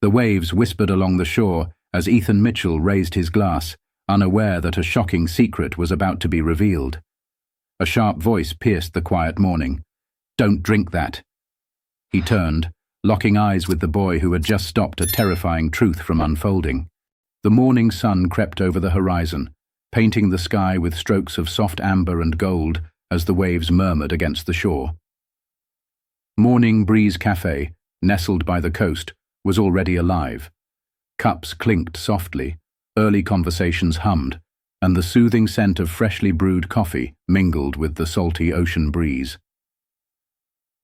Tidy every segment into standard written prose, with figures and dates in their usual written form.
The waves whispered along the shore as Ethan Mitchell raised his glass, unaware that a shocking secret was about to be revealed. A sharp voice pierced the quiet morning. "Don't drink that." He turned, locking eyes with the boy who had just stopped a terrifying truth from unfolding. The morning sun crept over the horizon, painting the sky with strokes of soft amber and gold as the waves murmured against the shore. Morning Breeze Cafe, nestled by the coast, was already alive. Cups clinked softly, early conversations hummed, and the soothing scent of freshly brewed coffee mingled with the salty ocean breeze.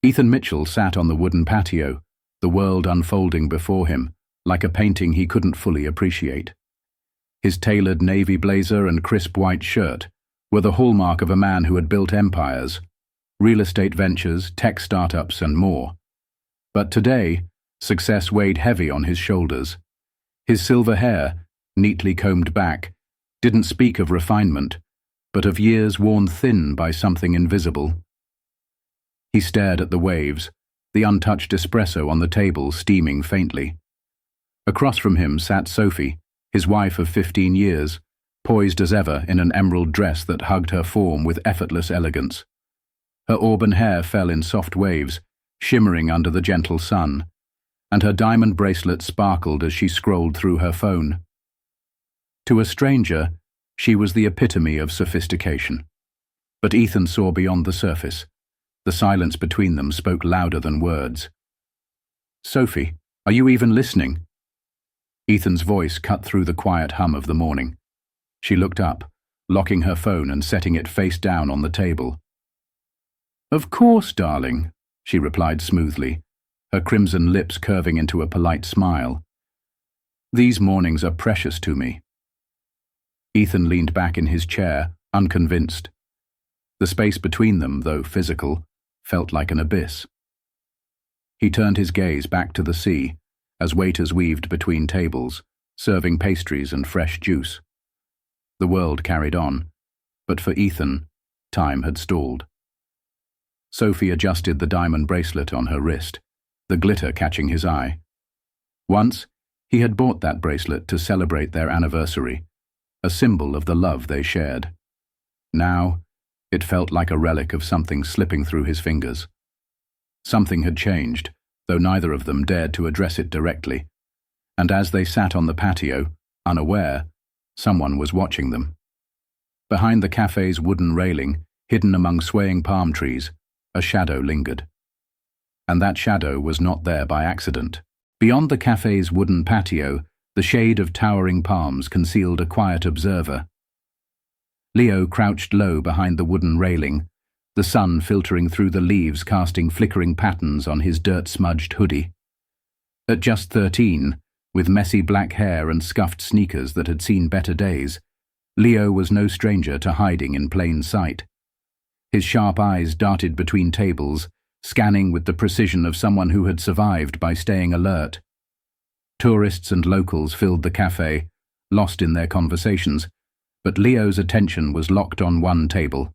Ethan Mitchell sat on the wooden patio, the world unfolding before him, like a painting he couldn't fully appreciate. His tailored navy blazer and crisp white shirt were the hallmark of a man who had built empires, real estate ventures, tech startups, and more. But today, success weighed heavy on his shoulders. His silver hair, neatly combed back, didn't speak of refinement, but of years worn thin by something invisible. He stared at the waves, the untouched espresso on the table steaming faintly. Across from him sat Sophie, his wife of 15 years, poised as ever in an emerald dress that hugged her form with effortless elegance. Her auburn hair fell in soft waves, shimmering under the gentle sun, and her diamond bracelet sparkled as she scrolled through her phone. To a stranger, she was the epitome of sophistication. But Ethan saw beyond the surface. The silence between them spoke louder than words. "Sophie, are you even listening?" Ethan's voice cut through the quiet hum of the morning. She looked up, locking her phone and setting it face down on the table. "Of course, darling," she replied smoothly, her crimson lips curving into a polite smile. "These mornings are precious to me." Ethan leaned back in his chair, unconvinced. The space between them, though physical, felt like an abyss. He turned his gaze back to the sea, as waiters weaved between tables, serving pastries and fresh juice. The world carried on, but for Ethan, time had stalled. Sophie adjusted the diamond bracelet on her wrist, the glitter catching his eye. Once, he had bought that bracelet to celebrate their anniversary, a symbol of the love they shared. Now, it felt like a relic of something slipping through his fingers. Something had changed, though neither of them dared to address it directly, and as they sat on the patio, unaware, someone was watching them. Behind the cafe's wooden railing, hidden among swaying palm trees, a shadow lingered. And that shadow was not there by accident. Beyond the cafe's wooden patio, the shade of towering palms concealed a quiet observer. Leo crouched low behind the wooden railing, the sun filtering through the leaves casting flickering patterns on his dirt-smudged hoodie. At just 13, with messy black hair and scuffed sneakers that had seen better days, Leo was no stranger to hiding in plain sight. His sharp eyes darted between tables, scanning with the precision of someone who had survived by staying alert. Tourists and locals filled the cafe, lost in their conversations, but Leo's attention was locked on one table,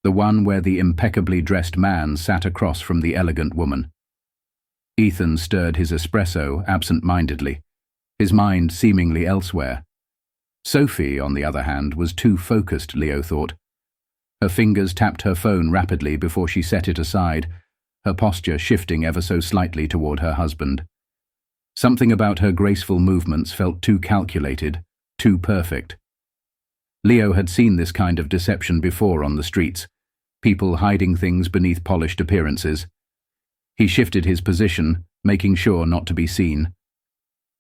the one where the impeccably dressed man sat across from the elegant woman. Ethan stirred his espresso absent-mindedly, his mind seemingly elsewhere. Sophie, on the other hand, was too focused, Leo thought. Her fingers tapped her phone rapidly before she set it aside, her posture shifting ever so slightly toward her husband. Something about her graceful movements felt too calculated, too perfect. Leo had seen this kind of deception before on the streets, people hiding things beneath polished appearances. He shifted his position, making sure not to be seen.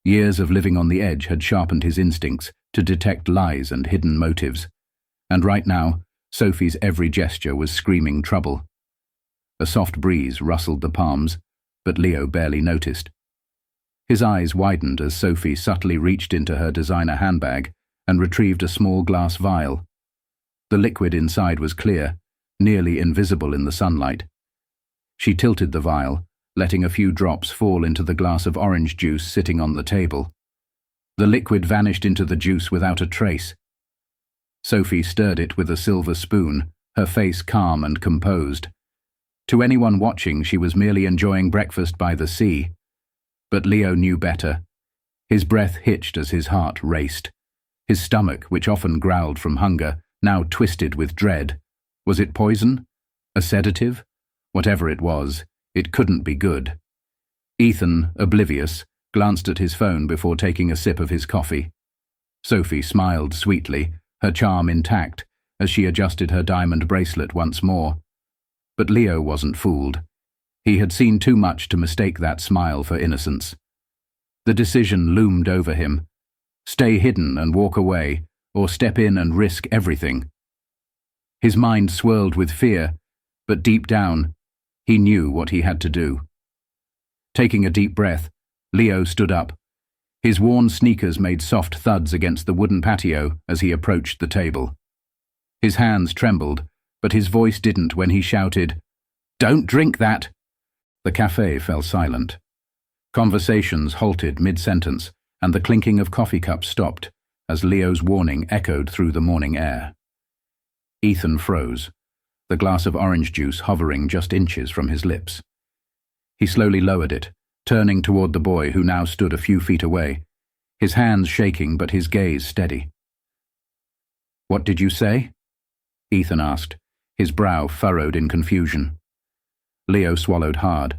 Years of living on the edge had sharpened his instincts to detect lies and hidden motives, and right now, Sophie's every gesture was screaming trouble. A soft breeze rustled the palms, but Leo barely noticed. His eyes widened as Sophie subtly reached into her designer handbag and retrieved a small glass vial. The liquid inside was clear, nearly invisible in the sunlight. She tilted the vial, letting a few drops fall into the glass of orange juice sitting on the table. The liquid vanished into the juice without a trace. Sophie stirred it with a silver spoon, her face calm and composed. To anyone watching, she was merely enjoying breakfast by the sea. But Leo knew better. His breath hitched as his heart raced. His stomach, which often growled from hunger, now twisted with dread. Was it poison? A sedative? Whatever it was, it couldn't be good. Ethan, oblivious, glanced at his phone before taking a sip of his coffee. Sophie smiled sweetly, her charm intact, as she adjusted her diamond bracelet once more. But Leo wasn't fooled. He had seen too much to mistake that smile for innocence. The decision loomed over him. Stay hidden and walk away, or step in and risk everything. His mind swirled with fear, but deep down, he knew what he had to do. Taking a deep breath, Leo stood up. His worn sneakers made soft thuds against the wooden patio as he approached the table. His hands trembled, but his voice didn't when he shouted, "Don't drink that!" The cafe fell silent. Conversations halted mid-sentence, and the clinking of coffee cups stopped as Leo's warning echoed through the morning air. Ethan froze, the glass of orange juice hovering just inches from his lips. He slowly lowered it, turning toward the boy who now stood a few feet away, his hands shaking but his gaze steady. "What did you say?" Ethan asked, his brow furrowed in confusion. Leo swallowed hard,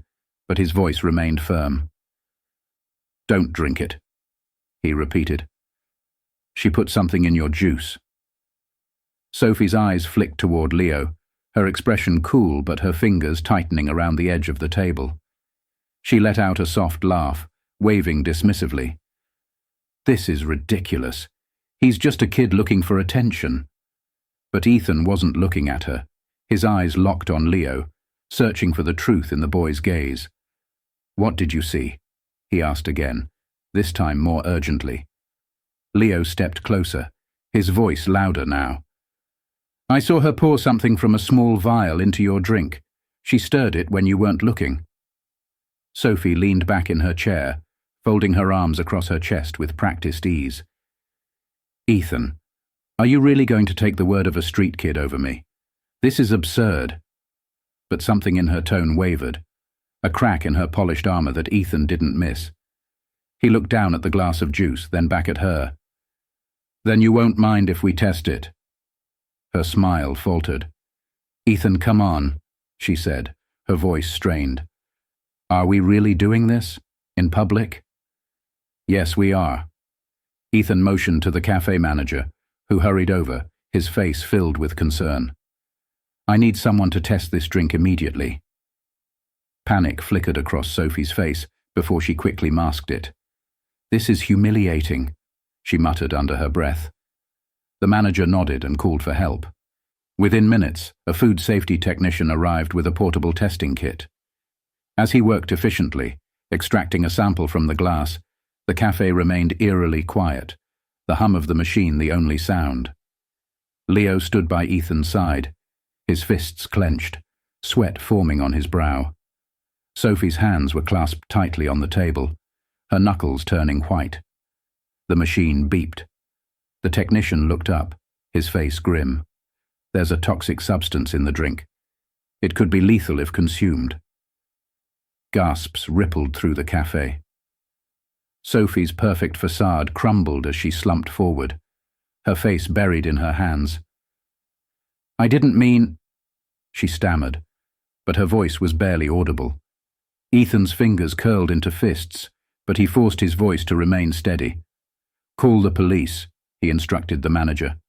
but his voice remained firm. "Don't drink it," he repeated. "She put something in your juice." Sophie's eyes flicked toward Leo, her expression cool but her fingers tightening around the edge of the table. She let out a soft laugh, waving dismissively. "This is ridiculous. He's just a kid looking for attention." But Ethan wasn't looking at her, his eyes locked on Leo, searching for the truth in the boy's gaze. "What did you see?" he asked again, this time more urgently. Leo stepped closer, his voice louder now. "I saw her pour something from a small vial into your drink. She stirred it when you weren't looking." Sophie leaned back in her chair, folding her arms across her chest with practiced ease. "Ethan, are you really going to take the word of a street kid over me? This is absurd." But something in her tone wavered, a crack in her polished armor that Ethan didn't miss. He looked down at the glass of juice, then back at her. "Then you won't mind if we test it?" Her smile faltered. "Ethan, come on," she said, her voice strained. "Are we really doing this? In public?" "Yes, we are." Ethan motioned to the cafe manager, who hurried over, his face filled with concern. "I need someone to test this drink immediately." Panic flickered across Sophie's face before she quickly masked it. "This is humiliating," she muttered under her breath. The manager nodded and called for help. Within minutes, a food safety technician arrived with a portable testing kit. As he worked efficiently, extracting a sample from the glass, the cafe remained eerily quiet, the hum of the machine the only sound. Leo stood by Ethan's side, his fists clenched, sweat forming on his brow. Sophie's hands were clasped tightly on the table, her knuckles turning white. The machine beeped. The technician looked up, his face grim. "There's a toxic substance in the drink. It could be lethal if consumed." Gasps rippled through the cafe. Sophie's perfect facade crumbled as she slumped forward, her face buried in her hands. "I didn't mean—" she stammered, but her voice was barely audible. Ethan's fingers curled into fists, but he forced his voice to remain steady. "Call the police," he instructed the manager.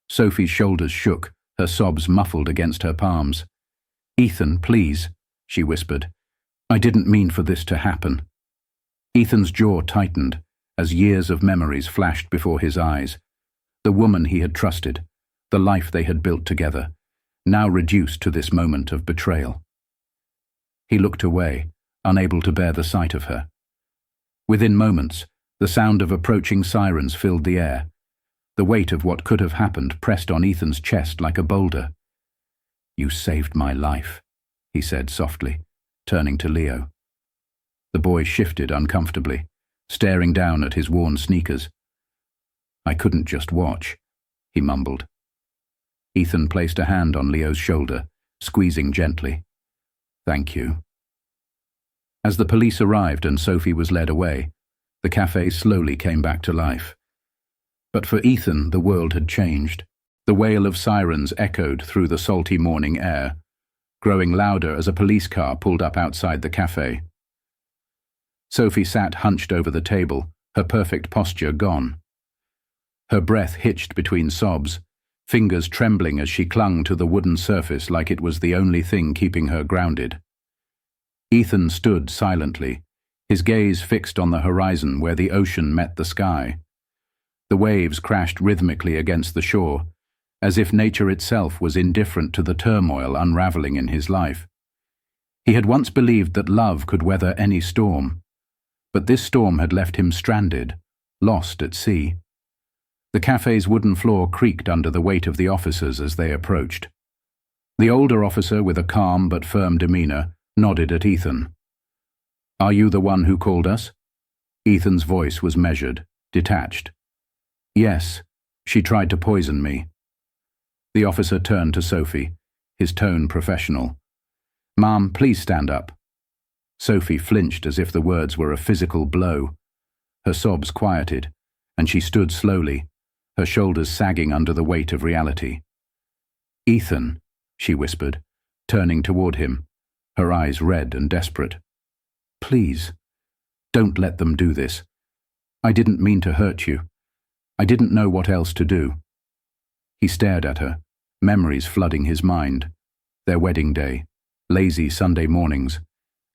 Sophie's shoulders shook, her sobs muffled against her palms. "Ethan, please," she whispered. "I didn't mean for this to happen." Ethan's jaw tightened as years of memories flashed before his eyes. The woman he had trusted, the life they had built together, now reduced to this moment of betrayal. He looked away, unable to bear the sight of her. Within moments, the sound of approaching sirens filled the air. The weight of what could have happened pressed on Ethan's chest like a boulder. "You saved my life," he said softly, turning to Leo. The boy shifted uncomfortably, staring down at his worn sneakers. "I couldn't just watch," he mumbled. Ethan placed a hand on Leo's shoulder, squeezing gently. "Thank you." As the police arrived and Sophie was led away, the cafe slowly came back to life. But for Ethan, the world had changed. The wail of sirens echoed through the salty morning air, growing louder as a police car pulled up outside the cafe. Sophie sat hunched over the table, her perfect posture gone. Her breath hitched between sobs, fingers trembling as she clung to the wooden surface like it was the only thing keeping her grounded. Ethan stood silently, his gaze fixed on the horizon where the ocean met the sky. The waves crashed rhythmically against the shore, as if nature itself was indifferent to the turmoil unraveling in his life. He had once believed that love could weather any storm, but this storm had left him stranded, lost at sea. The cafe's wooden floor creaked under the weight of the officers as they approached. The older officer, with a calm but firm demeanor, nodded at Ethan. "Are you the one who called us?" Ethan's voice was measured, detached. "Yes, she tried to poison me." The officer turned to Sophie, his tone professional. "Ma'am, please stand up." Sophie flinched as if the words were a physical blow. Her sobs quieted, and she stood slowly, her shoulders sagging under the weight of reality. "Ethan," she whispered, turning toward him, her eyes red and desperate. "Please, don't let them do this. I didn't mean to hurt you. I didn't know what else to do." He stared at her, memories flooding his mind. Their wedding day, lazy Sunday mornings,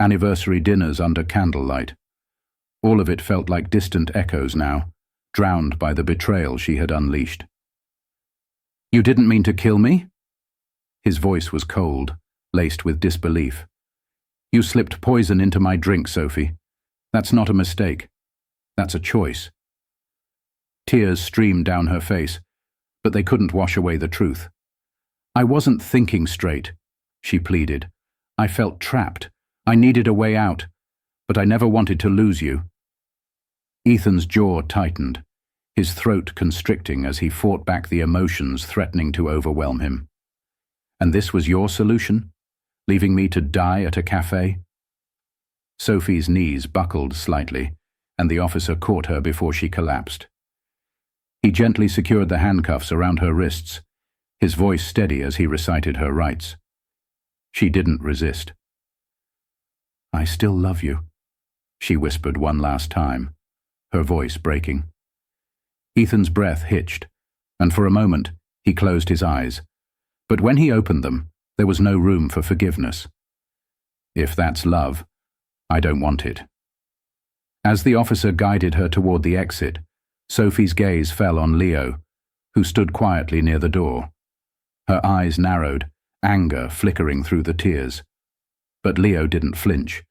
anniversary dinners under candlelight. All of it felt like distant echoes now, drowned by the betrayal she had unleashed. "You didn't mean to kill me?" His voice was cold, laced with disbelief. "You slipped poison into my drink, Sophie. That's not a mistake. That's a choice." Tears streamed down her face, but they couldn't wash away the truth. "I wasn't thinking straight," she pleaded. "I felt trapped. I needed a way out, but I never wanted to lose you." Ethan's jaw tightened, his throat constricting as he fought back the emotions threatening to overwhelm him. "And this was your solution? Leaving me to die at a cafe?" Sophie's knees buckled slightly, and the officer caught her before she collapsed. He gently secured the handcuffs around her wrists, his voice steady as he recited her rights. She didn't resist. "I still love you," she whispered one last time, her voice breaking. Ethan's breath hitched, and for a moment he closed his eyes. But when he opened them, there was no room for forgiveness. "If that's love, I don't want it." As the officer guided her toward the exit, Sophie's gaze fell on Leo, who stood quietly near the door. Her eyes narrowed, anger flickering through the tears. But Leo didn't flinch.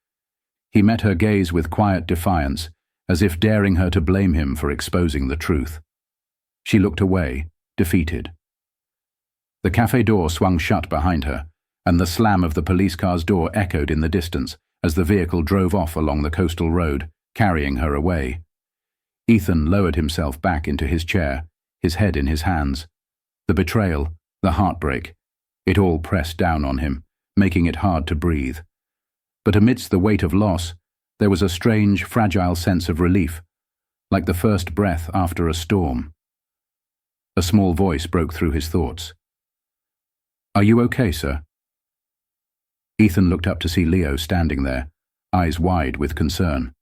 He met her gaze with quiet defiance, as if daring her to blame him for exposing the truth. She looked away, defeated. The cafe door swung shut behind her, and the slam of the police car's door echoed in the distance as the vehicle drove off along the coastal road, carrying her away. Ethan lowered himself back into his chair, his head in his hands. The betrayal, the heartbreak, it all pressed down on him, making it hard to breathe. But amidst the weight of loss, there was a strange, fragile sense of relief, like the first breath after a storm. A small voice broke through his thoughts. "Are you okay, sir?" Ethan looked up to see Leo standing there, eyes wide with concern.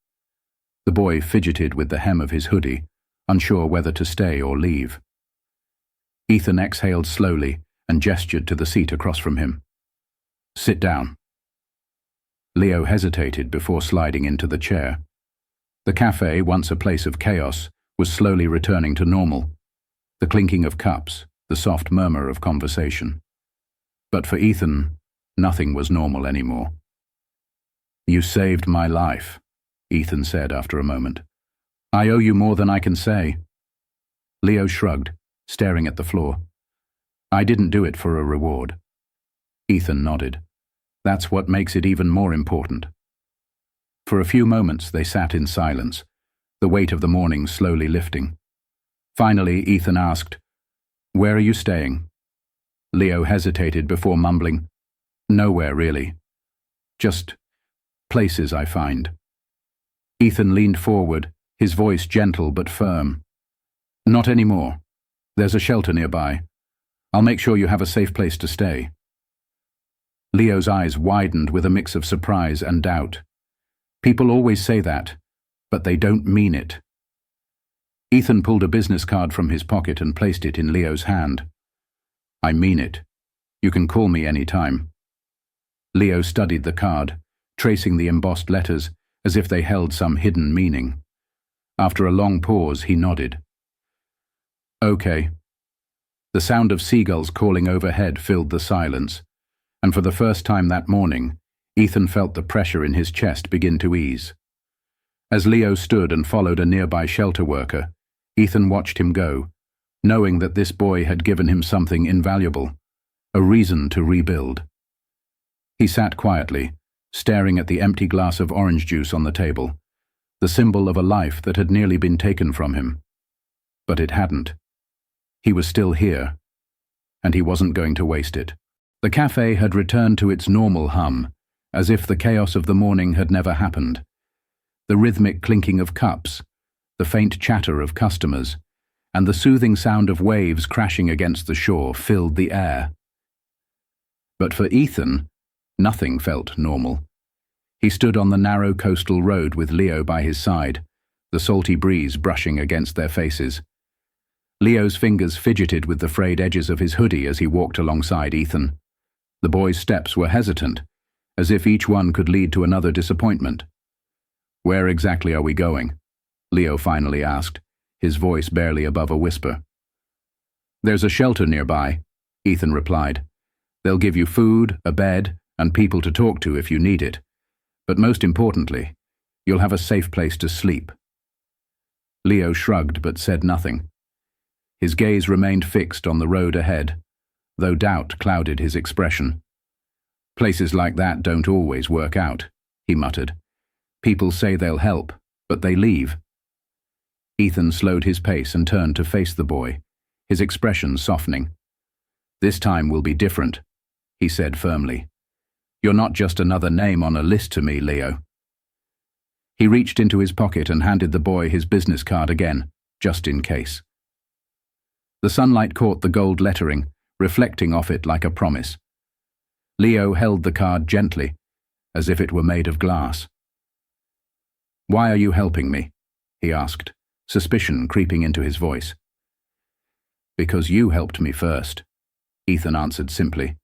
The boy fidgeted with the hem of his hoodie, unsure whether to stay or leave. Ethan exhaled slowly and gestured to the seat across from him. "Sit down." Leo hesitated before sliding into the chair. The cafe, once a place of chaos, was slowly returning to normal. The clinking of cups, the soft murmur of conversation. But for Ethan, nothing was normal anymore. "You saved my life," Ethan said after a moment. "I owe you more than I can say." Leo shrugged, staring at the floor. "I didn't do it for a reward." Ethan nodded. "That's what makes it even more important." For a few moments they sat in silence, the weight of the morning slowly lifting. Finally, Ethan asked, "Where are you staying?" Leo hesitated before mumbling, "Nowhere, really. Just Places, I find. Ethan leaned forward, his voice gentle but firm. Not anymore. There's a shelter nearby. I'll make sure you have a safe place to stay. Leo's eyes widened with a mix of surprise and doubt. People always say that, but they don't mean it. Ethan pulled a business card from his pocket and placed it in Leo's hand. I mean it. You can call me any time. Leo studied the card, tracing the embossed letters as if they held some hidden meaning. After a long pause, he nodded. Okay. The sound of seagulls calling overhead filled the silence, and for the first time that morning, Ethan felt the pressure in his chest begin to ease. As Leo stood and followed a nearby shelter worker, Ethan watched him go, knowing that this boy had given him something invaluable, a reason to rebuild. He sat quietly, staring at the empty glass of orange juice on the table, the symbol of a life that had nearly been taken from him. But it hadn't. He was still here, and he wasn't going to waste it. The cafe had returned to its normal hum, as if the chaos of the morning had never happened. The rhythmic clinking of cups, the faint chatter of customers, and the soothing sound of waves crashing against the shore filled the air. But for Ethan, nothing felt normal. He stood on the narrow coastal road with Leo by his side, the salty breeze brushing against their faces. Leo's fingers fidgeted with the frayed edges of his hoodie as he walked alongside Ethan. The boy's steps were hesitant, as if each one could lead to another disappointment. Where exactly are we going? Leo finally asked, his voice barely above a whisper. There's a shelter nearby, Ethan replied. They'll give you food, a bed, and people to talk to if you need it. But most importantly, you'll have a safe place to sleep. Leo shrugged but said nothing. His gaze remained fixed on the road ahead, though doubt clouded his expression. Places like that don't always work out, he muttered. People say they'll help, but they leave. Ethan slowed his pace and turned to face the boy, his expression softening. This time will be different, he said firmly. You're not just another name on a list to me, Leo. He reached into his pocket and handed the boy his business card again, just in case. The sunlight caught the gold lettering, reflecting off it like a promise. Leo held the card gently, as if it were made of glass. Why are you helping me? He asked, suspicion creeping into his voice. Because you helped me first, Ethan answered simply.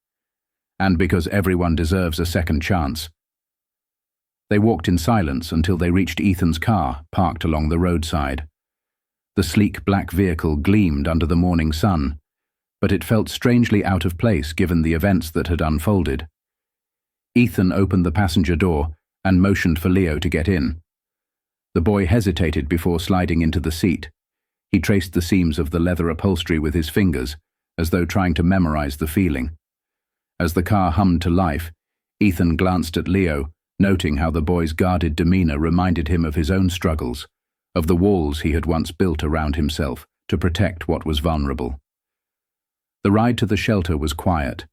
And because everyone deserves a second chance. They walked in silence until they reached Ethan's car, parked along the roadside. The sleek black vehicle gleamed under the morning sun, but it felt strangely out of place given the events that had unfolded. Ethan opened the passenger door and motioned for Leo to get in. The boy hesitated before sliding into the seat. He traced the seams of the leather upholstery with his fingers, as though trying to memorize the feeling. As the car hummed to life, Ethan glanced at Leo, noting how the boy's guarded demeanor reminded him of his own struggles, of the walls he had once built around himself to protect what was vulnerable. The ride to the shelter was quiet,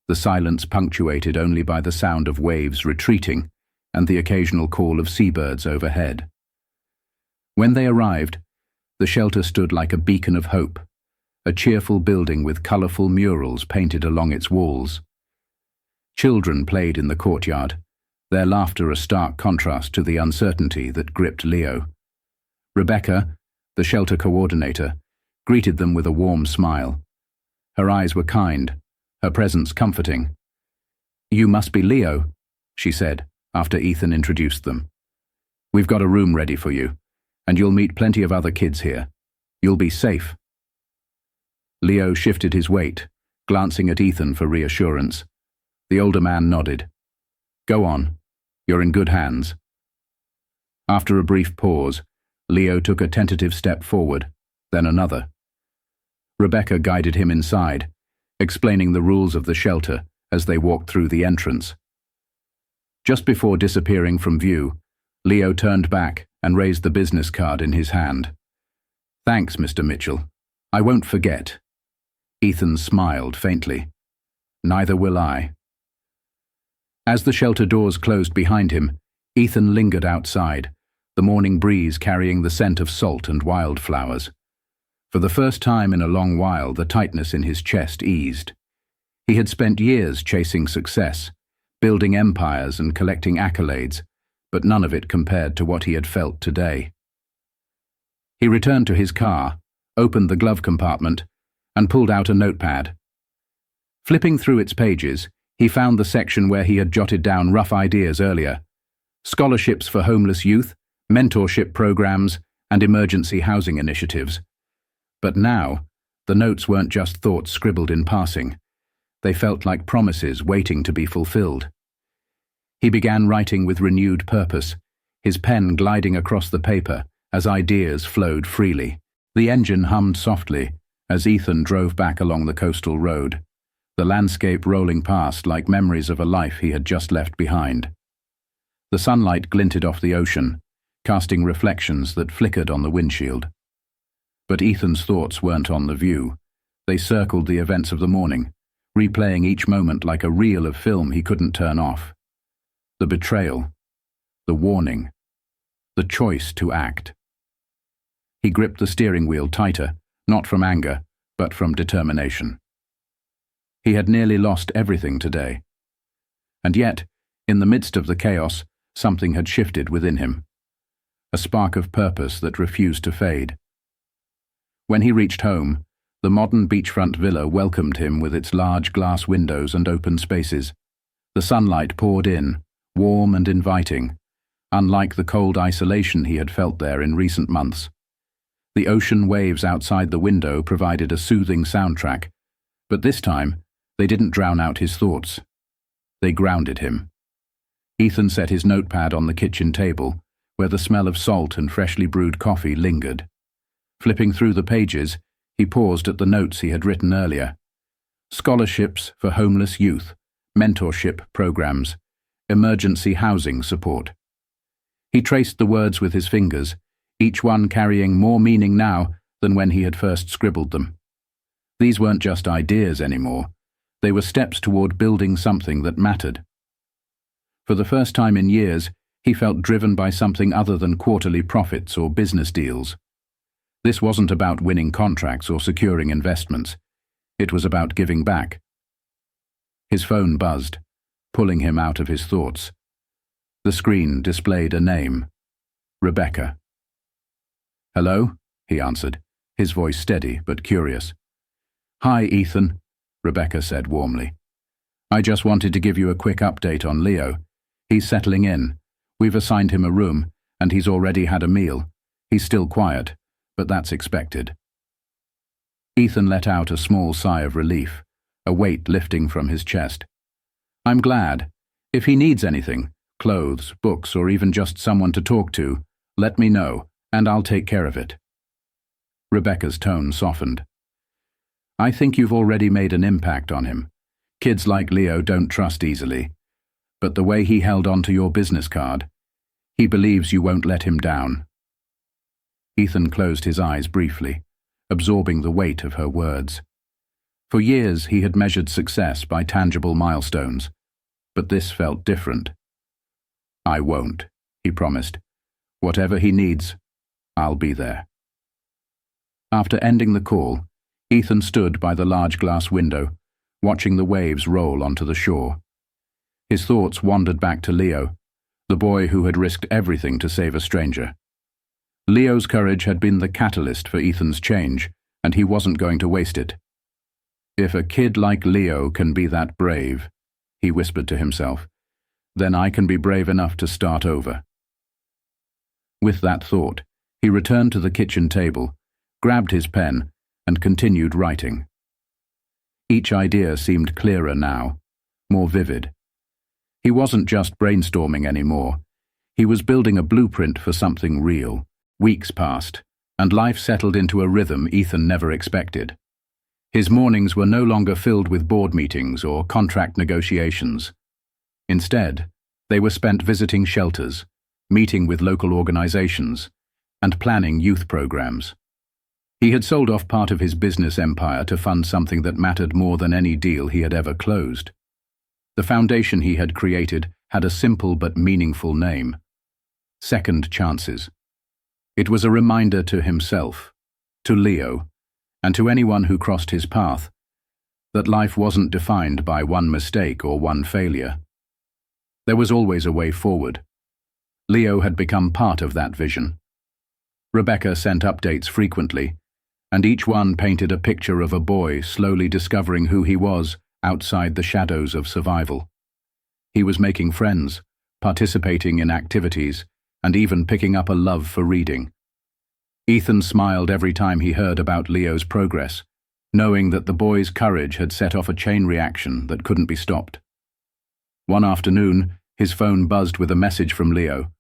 the silence punctuated only by the sound of waves retreating and the occasional call of seabirds overhead. When they arrived, the shelter stood like a beacon of hope, a cheerful building with colorful murals painted along its walls. Children played in the courtyard, their laughter a stark contrast to the uncertainty that gripped Leo. Rebecca, the shelter coordinator, greeted them with a warm smile. Her eyes were kind, her presence comforting. You must be Leo, she said, after Ethan introduced them. We've got a room ready for you, and you'll meet plenty of other kids here. You'll be safe. Leo shifted his weight, glancing at Ethan for reassurance. The older man nodded. Go on. You're in good hands. After a brief pause, Leo took a tentative step forward, then another. Rebecca guided him inside, explaining the rules of the shelter as they walked through the entrance. Just before disappearing from view, Leo turned back and raised the business card in his hand. Thanks, Mr. Mitchell. I won't forget. Ethan smiled faintly. Neither will I. As the shelter doors closed behind him, Ethan lingered outside, the morning breeze carrying the scent of salt and wildflowers. For the first time in a long while, the tightness in his chest eased. He had spent years chasing success, building empires and collecting accolades, but none of it compared to what he had felt today. He returned to his car, opened the glove compartment, and pulled out a notepad. Flipping through its pages, he found the section where he had jotted down rough ideas earlier: scholarships for homeless youth, mentorship programs, and emergency housing initiatives. But now, the notes weren't just thoughts scribbled in passing. They felt like promises waiting to be fulfilled. He began writing with renewed purpose, his pen gliding across the paper as ideas flowed freely. The engine hummed softly as Ethan drove back along the coastal road, the landscape rolling past like memories of a life he had just left behind. The sunlight glinted off the ocean, casting reflections that flickered on the windshield. But Ethan's thoughts weren't on the view. They circled the events of the morning, replaying each moment like a reel of film he couldn't turn off. The betrayal, the warning, the choice to act. He gripped the steering wheel tighter, not from anger, but from determination. He had nearly lost everything today. And yet, in the midst of the chaos, something had shifted within him. A spark of purpose that refused to fade. When he reached home, the modern beachfront villa welcomed him with its large glass windows and open spaces. The sunlight poured in, warm and inviting, unlike the cold isolation he had felt there in recent months. The ocean waves outside the window provided a soothing soundtrack, but this time, they didn't drown out his thoughts. They grounded him. Ethan set his notepad on the kitchen table, where the smell of salt and freshly brewed coffee lingered. Flipping through the pages, he paused at the notes he had written earlier. Scholarships for homeless youth, mentorship programs, emergency housing support. He traced the words with his fingers, each one carrying more meaning now than when he had first scribbled them. These weren't just ideas anymore. They were steps toward building something that mattered. For the first time in years, he felt driven by something other than quarterly profits or business deals. This wasn't about winning contracts or securing investments. It was about giving back. His phone buzzed, pulling him out of his thoughts. The screen displayed a name: Rebecca. "Hello?" he answered, his voice steady but curious. "Hi, Ethan," Rebecca said warmly. "I just wanted to give you a quick update on Leo. He's settling in. We've assigned him a room, and he's already had a meal. He's still quiet, but that's expected." Ethan let out a small sigh of relief, a weight lifting from his chest. "I'm glad. If he needs anything, clothes, books, or even just someone to talk to, let me know, and I'll take care of it." Rebecca's tone softened. "I think you've already made an impact on him. Kids like Leo don't trust easily. But the way he held on to your business card, he believes you won't let him down." Ethan closed his eyes briefly, absorbing the weight of her words. For years he had measured success by tangible milestones, but this felt different. "I won't," he promised. "Whatever he needs, I'll be there." After ending the call, Ethan stood by the large glass window, watching the waves roll onto the shore. His thoughts wandered back to Leo, the boy who had risked everything to save a stranger. Leo's courage had been the catalyst for Ethan's change, and he wasn't going to waste it. "If a kid like Leo can be that brave," he whispered to himself, "then I can be brave enough to start over." With that thought, he returned to the kitchen table, grabbed his pen, and continued writing. Each idea seemed clearer now, more vivid. He wasn't just brainstorming anymore. He was building a blueprint for something real. Weeks passed, and life settled into a rhythm Ethan never expected. His mornings were no longer filled with board meetings or contract negotiations. Instead, they were spent visiting shelters, meeting with local organizations, and planning youth programs. He had sold off part of his business empire to fund something that mattered more than any deal he had ever closed. The foundation he had created had a simple but meaningful name: second chances. It was a reminder to himself, to Leo, and to anyone who crossed his path, that life wasn't defined by one mistake or one failure. There was always a way forward. Leo had become part of that vision. Rebecca sent updates frequently, and each one painted a picture of a boy slowly discovering who he was outside the shadows of survival. He was making friends, participating in activities, and even picking up a love for reading. Ethan smiled every time he heard about Leo's progress, knowing that the boy's courage had set off a chain reaction that couldn't be stopped. One afternoon, his phone buzzed with a message from Leo.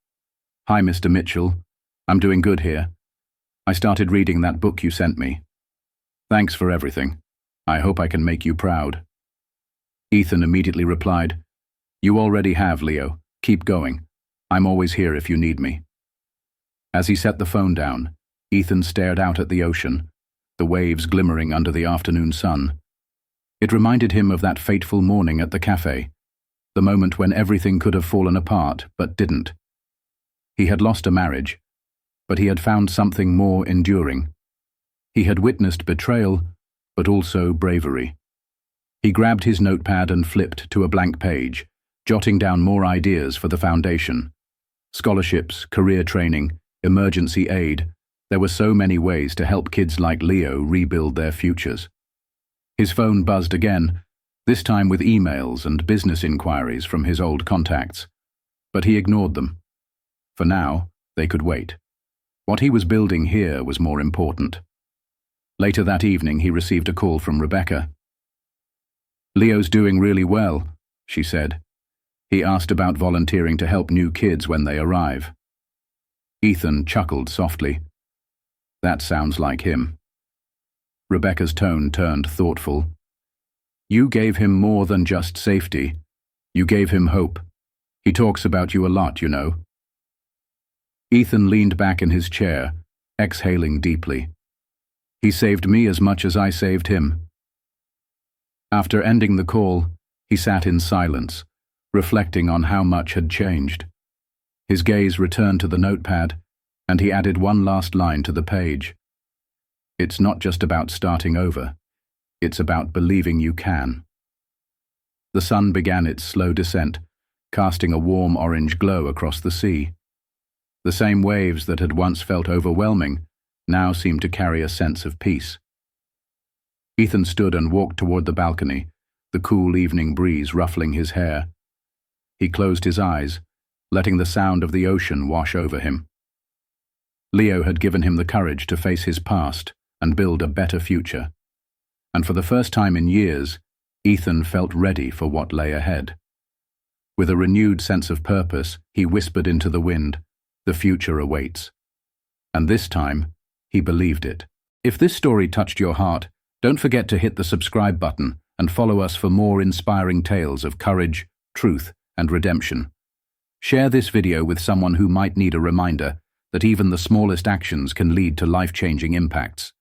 "Hi, Mr. Mitchell. I'm doing good here. I started reading that book you sent me. Thanks for everything. I hope I can make you proud." Ethan immediately replied, "You already have, Leo. Keep going. I'm always here if you need me." As he set the phone down, Ethan stared out at the ocean, the waves glimmering under the afternoon sun. It reminded him of that fateful morning at the cafe, the moment when everything could have fallen apart but didn't. He had lost a marriage, but he had found something more enduring. He had witnessed betrayal, but also bravery. He grabbed his notepad and flipped to a blank page, jotting down more ideas for the foundation. Scholarships, career training, emergency aid. There were so many ways to help kids like Leo rebuild their futures. His phone buzzed again, this time with emails and business inquiries from his old contacts. But he ignored them. For now, they could wait. What he was building here was more important. Later that evening, he received a call from Rebecca. "Leo's doing really well," she said. "He asked about volunteering to help new kids when they arrive." Ethan chuckled softly. "That sounds like him." Rebecca's tone turned thoughtful. "You gave him more than just safety. You gave him hope. He talks about you a lot, you know." Ethan leaned back in his chair, exhaling deeply. "He saved me as much as I saved him." After ending the call, he sat in silence, reflecting on how much had changed. His gaze returned to the notepad, and he added one last line to the page. "It's not just about starting over. It's about believing you can." The sun began its slow descent, casting a warm orange glow across the sea. The same waves that had once felt overwhelming now seemed to carry a sense of peace. Ethan stood and walked toward the balcony, the cool evening breeze ruffling his hair. He closed his eyes, letting the sound of the ocean wash over him. Leo had given him the courage to face his past and build a better future. And for the first time in years, Ethan felt ready for what lay ahead. With a renewed sense of purpose, he whispered into the wind, "The future awaits." And this time, he believed it. If this story touched your heart, don't forget to hit the subscribe button and follow us for more inspiring tales of courage, truth, and redemption. Share this video with someone who might need a reminder that even the smallest actions can lead to life-changing impacts.